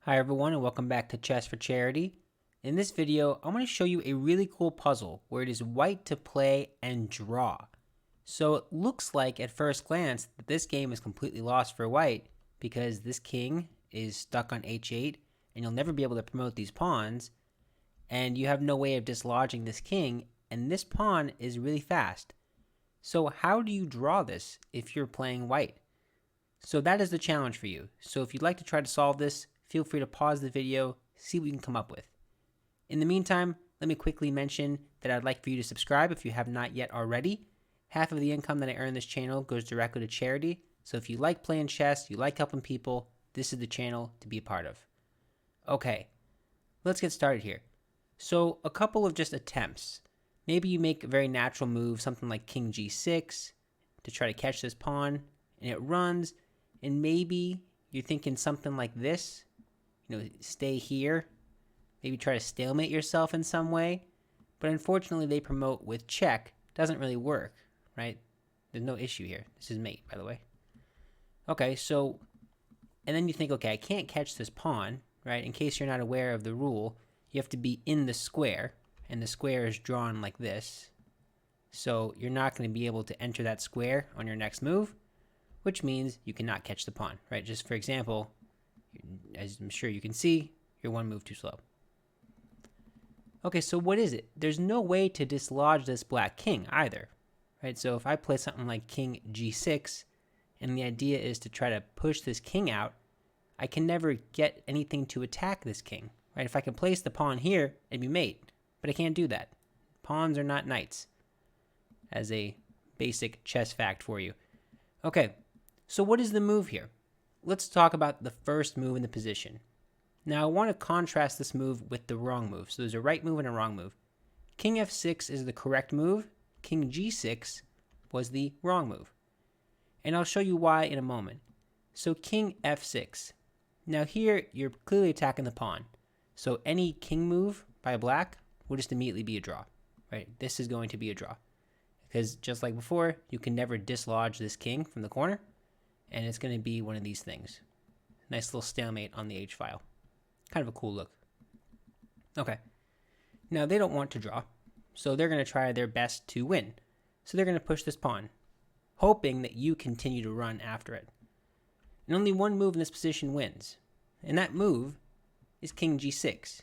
Hi everyone and welcome back to Chess for Charity. In this video, I'm going to show you a really cool puzzle where it is white to play and draw. So it looks like at first glance that this game is completely lost for white because this king is stuck on h8 and you'll never be able to promote these pawns and you have no way of dislodging this king and this pawn is really fast. So how do you draw this if you're playing white? So that is the challenge for you. So if you'd like to try to solve this, feel free to pause the video, see what you can come up with. In the meantime, let me quickly mention that I'd like for you to subscribe if you have not yet already. Half of the income that I earn this channel goes directly to charity. So if you like playing chess, you like helping people, this is the channel to be a part of. Okay, let's get started here. So a couple of just attempts. Maybe you make a very natural move, something like king g6 to try to catch this pawn, and it runs, and maybe you're thinking something like this. Stay here, maybe try to stalemate yourself in some way. But unfortunately, they promote with check. Doesn't really work, right? There's no issue here. This is mate, by the way. Okay, so, and then you think, okay, I can't catch this pawn, right? In case you're not aware of the rule, you have to be in the square, and the square is drawn like this. So you're not going to be able to enter that square on your next move, which means you cannot catch the pawn, right? Just for example, as I'm sure you can see, you're one move too slow. Okay, so what is it? There's no way to dislodge this black king either, right? So if I play something like king g6, and the idea is to try to push this king out, I can never get anything to attack this king, right? If I can place the pawn here, it'd be mate, but I can't do that. Pawns are not knights, as a basic chess fact for you. Okay, so what is the move here? Let's talk about the first move in the position. Now I want to contrast this move with the wrong move. So there's a right move and a wrong move. King f6 is the correct move. King g6 was the wrong move. And I'll show you why in a moment. So king f6. Now here you're clearly attacking the pawn. So any king move by black will just immediately be a draw, right? This is going to be a draw. Because just like before, you can never dislodge this king from the corner. And it's going to be one of these things. Nice little stalemate on the H file. Kind of a cool look. Okay. Now they don't want to draw, so they're going to try their best to win. So they're going to push this pawn, hoping that you continue to run after it. And only one move in this position wins. And that move is king g6.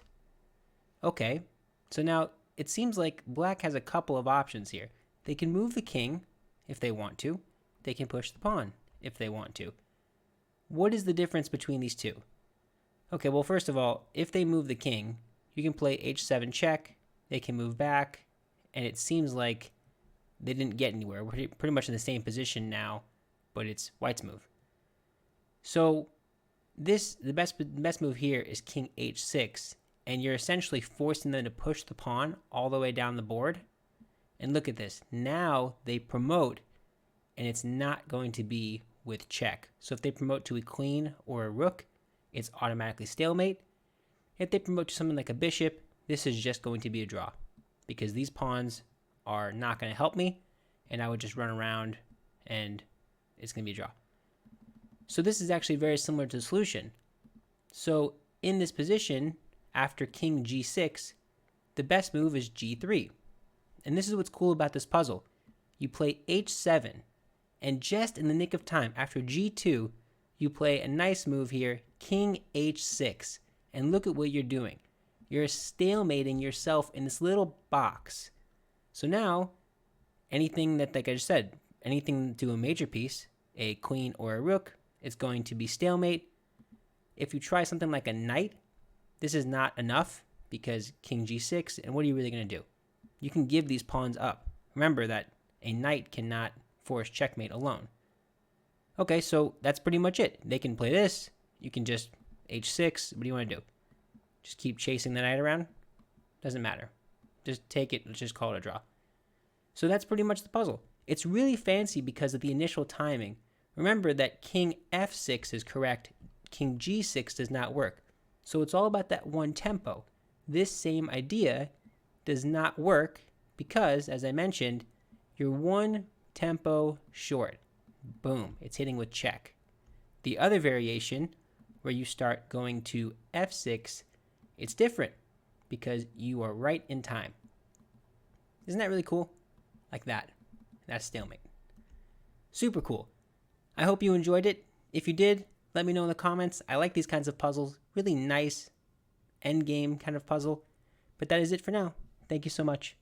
Okay, so now it seems like black has a couple of options here. They can move the king if they want to. They can push the pawn if they want to. What is the difference between these two? Okay, well, first of all, if they move the king, you can play h7 check, they can move back, and it seems like they didn't get anywhere. We're pretty much in the same position now, but it's white's move. So the best move here is king h6, and you're essentially forcing them to push the pawn all the way down the board. And look at this. Now they promote, and it's not going to be with check. So if they promote to a queen or a rook, it's automatically stalemate. If they promote to something like a bishop, this is just going to be a draw because these pawns are not going to help me, and I would just run around and it's going to be a draw. So this is actually very similar to the solution. So in this position, after king g6, the best move is g3. And this is what's cool about this puzzle. You play h7, and just in the nick of time, after g2, you play a nice move here, king h6. And look at what you're doing. You're stalemating yourself in this little box. So now, anything that, like I just said, anything to a major piece, a queen or a rook, it's going to be stalemate. If you try something like a knight, this is not enough because king g6, and what are you really going to do? You can give these pawns up. Remember that a knight cannot force checkmate alone. Okay, so that's pretty much it. They can play this. You can just h6. What do you want to do? Just keep chasing the knight around? Doesn't matter. Just take it. Let's just call it a draw. So that's pretty much the puzzle. It's really fancy because of the initial timing. Remember that king f6 is correct. King g6 does not work. So it's all about that one tempo. This same idea does not work because, as I mentioned, you're one tempo short. Boom, it's hitting with check. The other variation where you start going to f6, it's different because you are right in time. Isn't that really cool? Like that. That's stalemate. Super cool. I hope you enjoyed it. If you did, let me know in the comments. I like these kinds of puzzles. Really nice end game kind of puzzle. But that is it for now. Thank you so much.